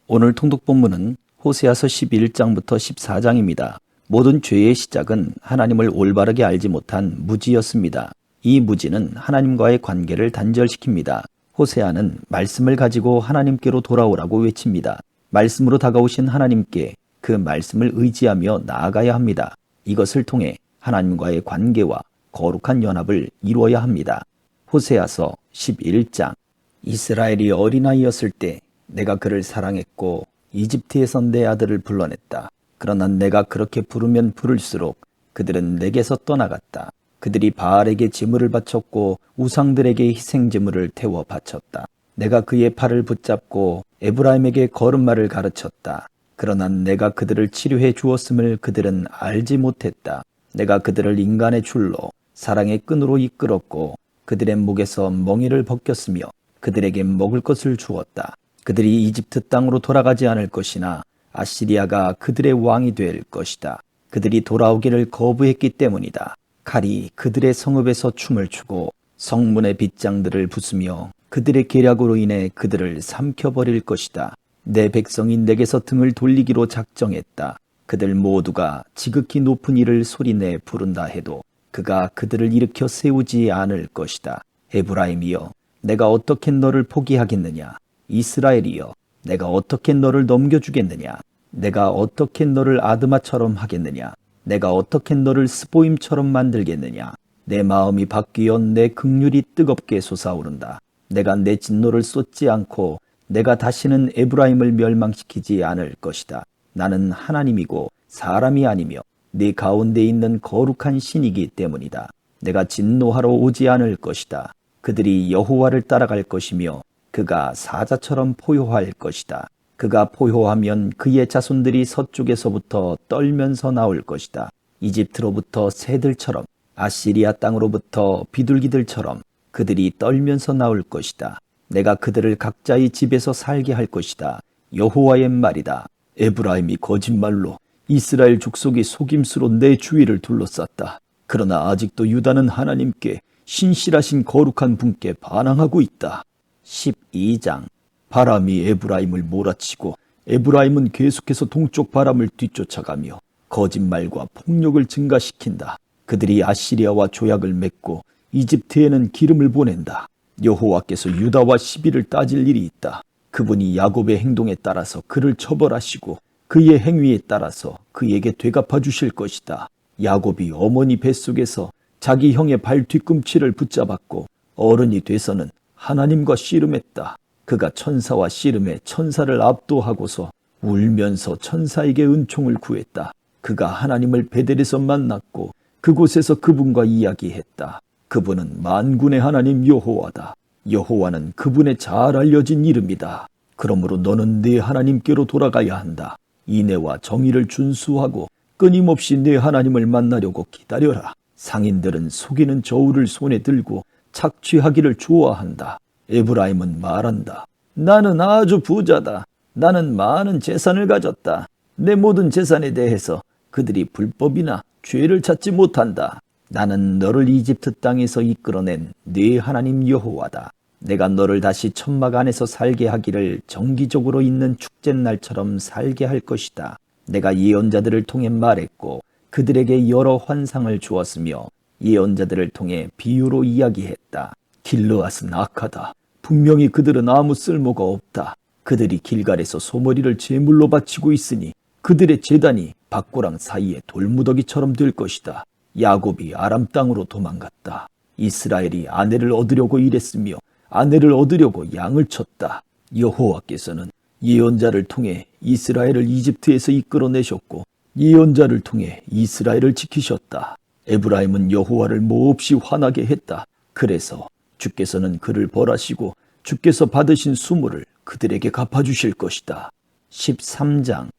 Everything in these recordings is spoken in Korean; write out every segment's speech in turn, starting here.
오늘 통독 본문은 호세아서 11장부터 14장입니다. 모든 죄의 시작은 하나님을 올바르게 알지 못한 무지였습니다. 이 무지는 하나님과의 관계를 단절시킵니다. 호세아는 말씀을 가지고 하나님께로 돌아오라고 외칩니다. 말씀으로 다가오신 하나님께 그 말씀을 의지하며 나아가야 합니다. 이것을 통해 하나님과의 관계와 거룩한 연합을 이루어야 합니다. 호세아서 11장. 이스라엘이 어린아이였을 때 내가 그를 사랑했고 이집트에서 내 아들을 불러냈다. 그러나 내가 그렇게 부르면 부를수록 그들은 내게서 떠나갔다. 그들이 바알에게 제물을 바쳤고 우상들에게 희생 제물을 태워 바쳤다. 내가 그의 팔을 붙잡고 에브라임에게 걸음마를 가르쳤다. 그러나 내가 그들을 치료해 주었음을 그들은 알지 못했다. 내가 그들을 인간의 줄로 사랑의 끈으로 이끌었고 그들의 목에서 멍에를 벗겼으며 그들에게 먹을 것을 주었다. 그들이 이집트 땅으로 돌아가지 않을 것이나 아시리아가 그들의 왕이 될 것이다. 그들이 돌아오기를 거부했기 때문이다. 칼이 그들의 성읍에서 춤을 추고 성문의 빗장들을 부수며 그들의 계략으로 인해 그들을 삼켜버릴 것이다. 내 백성이 내게서 등을 돌리기로 작정했다. 그들 모두가 지극히 높은 이를 소리내 부른다 해도 그가 그들을 일으켜 세우지 않을 것이다. 에브라임이여, 내가 어떻게 너를 포기하겠느냐? 이스라엘이여, 내가 어떻게 너를 넘겨주겠느냐? 내가 어떻게 너를 아드마처럼 하겠느냐? 내가 어떻게 너를 스보임처럼 만들겠느냐? 내 마음이 바뀌어 내 긍휼이 뜨겁게 솟아오른다. 내가 내 진노를 쏟지 않고 내가 다시는 에브라임을 멸망시키지 않을 것이다. 나는 하나님이고 사람이 아니며 네 가운데 있는 거룩한 신이기 때문이다. 내가 진노하러 오지 않을 것이다. 그들이 여호와를 따라갈 것이며 그가 사자처럼 포효할 것이다. 그가 포효하면 그의 자손들이 서쪽에서부터 떨면서 나올 것이다. 이집트로부터 새들처럼 아시리아 땅으로부터 비둘기들처럼 그들이 떨면서 나올 것이다. 내가 그들을 각자의 집에서 살게 할 것이다. 여호와의 말이다. 에브라임이 거짓말로 이스라엘 족속이 속임수로 내 주위를 둘러쌌다. 그러나 아직도 유다는 하나님께 신실하신 거룩한 분께 반항하고 있다. 12장. 바람이 에브라임을 몰아치고 에브라임은 계속해서 동쪽 바람을 뒤쫓아가며 거짓말과 폭력을 증가시킨다. 그들이 아시리아와 조약을 맺고 이집트에는 기름을 보낸다. 여호와께서 유다와 시비를 따질 일이 있다. 그분이 야곱의 행동에 따라서 그를 처벌하시고 그의 행위에 따라서 그에게 되갚아 주실 것이다. 야곱이 어머니 뱃속에서 자기 형의 발 뒤꿈치를 붙잡았고 어른이 돼서는 하나님과 씨름했다. 그가 천사와 씨름해 천사를 압도하고서 울면서 천사에게 은총을 구했다. 그가 하나님을 베델에서 만났고 그곳에서 그분과 이야기했다. 그분은 만군의 하나님 여호와다. 여호와는 그분의 잘 알려진 이름이다. 그러므로 너는 네 하나님께로 돌아가야 한다. 인애와 정의를 준수하고 끊임없이 네 하나님을 만나려고 기다려라. 상인들은 속이는 저울을 손에 들고 착취하기를 좋아한다. 에브라임은 말한다. 나는 아주 부자다. 나는 많은 재산을 가졌다. 내 모든 재산에 대해서 그들이 불법이나 죄를 찾지 못한다. 나는 너를 이집트 땅에서 이끌어낸 네 하나님 여호와다. 내가 너를 다시 천막 안에서 살게 하기를 정기적으로 있는 축제날처럼 살게 할 것이다. 내가 예언자들을 통해 말했고 그들에게 여러 환상을 주었으며 예언자들을 통해 비유로 이야기했다. 길르앗은 악하다. 분명히 그들은 아무 쓸모가 없다. 그들이 길갈에서 소머리를 제물로 바치고 있으니 그들의 제단이 밭고랑 사이에 돌무더기처럼 될 것이다. 야곱이 아람 땅으로 도망갔다. 이스라엘이 아내를 얻으려고 일했으며 아내를 얻으려고 양을 쳤다. 여호와께서는 예언자를 통해 이스라엘을 이집트에서 이끌어내셨고 예언자를 통해 이스라엘을 지키셨다. 에브라임은 여호와를 몹시 화나게 했다. 그래서 주께서는 그를 벌하시고 주께서 받으신 수모를 그들에게 갚아주실 것이다. 13장.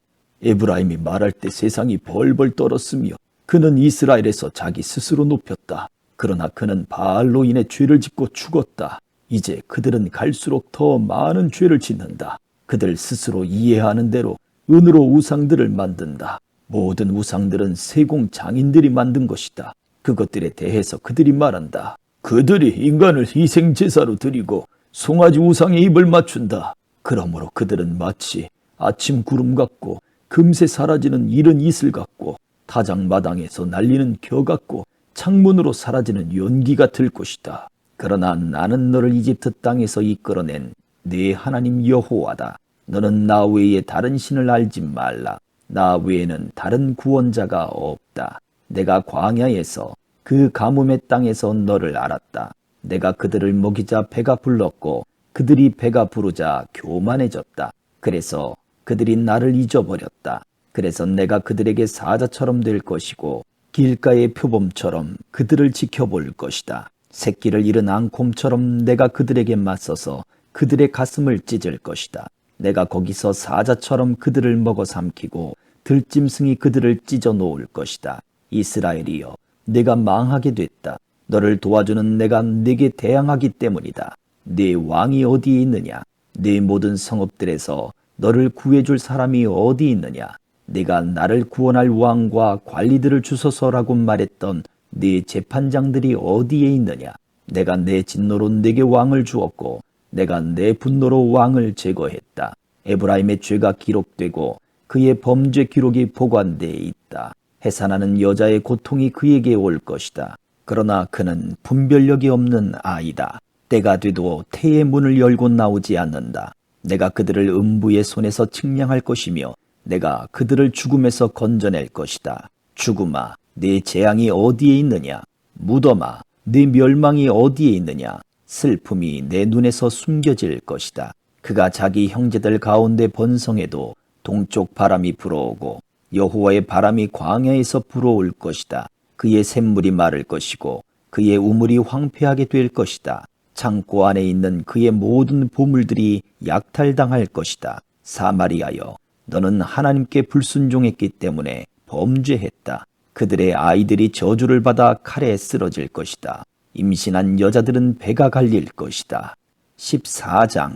에브라임이 말할 때 세상이 벌벌 떨었으며 그는 이스라엘에서 자기 스스로 높였다. 그러나 그는 바알로 인해 죄를 짓고 죽었다. 이제 그들은 갈수록 더 많은 죄를 짓는다. 그들 스스로 이해하는 대로 은으로 우상들을 만든다. 모든 우상들은 세공 장인들이 만든 것이다. 그것들에 대해서 그들이 말한다. 그들이 인간을 희생제사로 드리고 송아지 우상에 입을 맞춘다. 그러므로 그들은 마치 아침 구름 같고 금세 사라지는 이른 이슬 같고 타작마당에서 날리는 겨 같고 창문으로 사라지는 연기 같을 것이다. 그러나 나는 너를 이집트 땅에서 이끌어낸 네 하나님 여호와다. 너는 나 외에 다른 신을 알지 말라. 나 외에는 다른 구원자가 없다. 내가 광야에서 그 가뭄의 땅에서 너를 알았다. 내가 그들을 먹이자 배가 불렀고 그들이 배가 부르자 교만해졌다. 그래서 그들이 나를 잊어버렸다. 그래서 내가 그들에게 사자처럼 될 것이고 길가의 표범처럼 그들을 지켜볼 것이다. 새끼를 잃은 앙콤처럼 내가 그들에게 맞서서 그들의 가슴을 찢을 것이다. 내가 거기서 사자처럼 그들을 먹어 삼키고 들짐승이 그들을 찢어 놓을 것이다. 이스라엘이여, 내가 망하게 됐다. 너를 도와주는 내가 네게 대항하기 때문이다. 네 왕이 어디에 있느냐? 네 모든 성읍들에서 너를 구해줄 사람이 어디 있느냐? 네가 나를 구원할 왕과 관리들을 주소서라고 말했던 네 재판장들이 어디에 있느냐? 내가 내 진노로 네게 왕을 주었고 내가 내 분노로 왕을 제거했다. 에브라임의 죄가 기록되고 그의 범죄 기록이 보관되어 있다. 해산하는 여자의 고통이 그에게 올 것이다. 그러나 그는 분별력이 없는 아이다. 때가 돼도 태의 문을 열고 나오지 않는다. 내가 그들을 음부의 손에서 측량할 것이며 내가 그들을 죽음에서 건져낼 것이다. 죽음아, 네 재앙이 어디에 있느냐? 무덤아, 네 멸망이 어디에 있느냐? 슬픔이 내 눈에서 숨겨질 것이다. 그가 자기 형제들 가운데 번성해도 동쪽 바람이 불어오고 여호와의 바람이 광야에서 불어올 것이다. 그의 샘물이 마를 것이고 그의 우물이 황폐하게 될 것이다. 창고 안에 있는 그의 모든 보물들이 약탈당할 것이다. 사마리아여, 너는 하나님께 불순종했기 때문에 범죄했다. 그들의 아이들이 저주를 받아 칼에 쓰러질 것이다. 임신한 여자들은 배가 갈릴 것이다. 14장.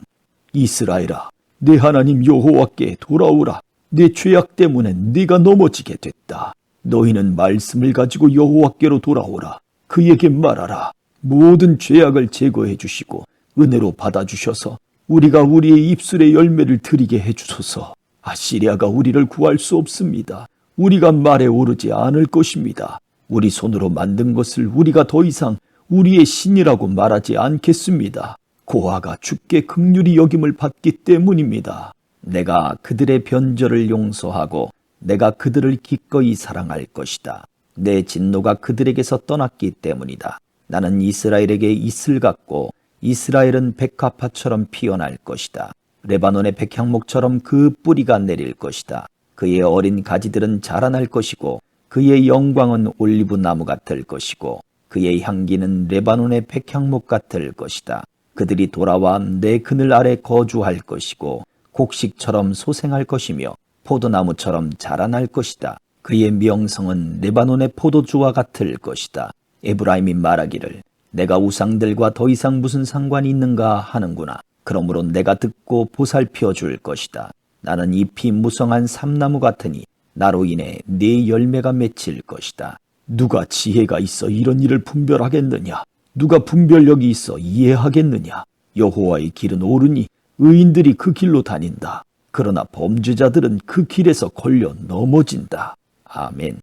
이스라엘아, 내 하나님 여호와께 돌아오라. 내 죄악 때문에 네가 넘어지게 됐다. 너희는 말씀을 가지고 여호와께로 돌아오라. 그에게 말하라. 모든 죄악을 제거해 주시고 은혜로 받아주셔서 우리가 우리의 입술의 열매를 드리게 해주소서. 아시리아가 우리를 구할 수 없습니다. 우리가 말에 오르지 않을 것입니다. 우리 손으로 만든 것을 우리가 더 이상 우리의 신이라고 말하지 않겠습니다. 고아가 주께 긍휼히 여김을 받기 때문입니다. 내가 그들의 변절을 용서하고 내가 그들을 기꺼이 사랑할 것이다. 내 진노가 그들에게서 떠났기 때문이다. 나는 이스라엘에게 이슬 같고 이스라엘은 백합화처럼 피어날 것이다. 레바논의 백향목처럼 그 뿌리가 내릴 것이다. 그의 어린 가지들은 자라날 것이고 그의 영광은 올리브 나무 같을 것이고 그의 향기는 레바논의 백향목 같을 것이다. 그들이 돌아와 내 그늘 아래 거주할 것이고 곡식처럼 소생할 것이며 포도나무처럼 자라날 것이다. 그의 명성은 레바논의 포도주와 같을 것이다. 에브라임이 말하기를 내가 우상들과 더 이상 무슨 상관이 있는가 하는구나. 그러므로 내가 듣고 보살펴 줄 것이다. 나는 잎이 무성한 삼나무 같으니 나로 인해 네 열매가 맺힐 것이다. 누가 지혜가 있어 이런 일을 분별하겠느냐? 누가 분별력이 있어 이해하겠느냐? 여호와의 길은 옳으니 의인들이 그 길로 다닌다. 그러나 범죄자들은 그 길에서 걸려 넘어진다. 아멘.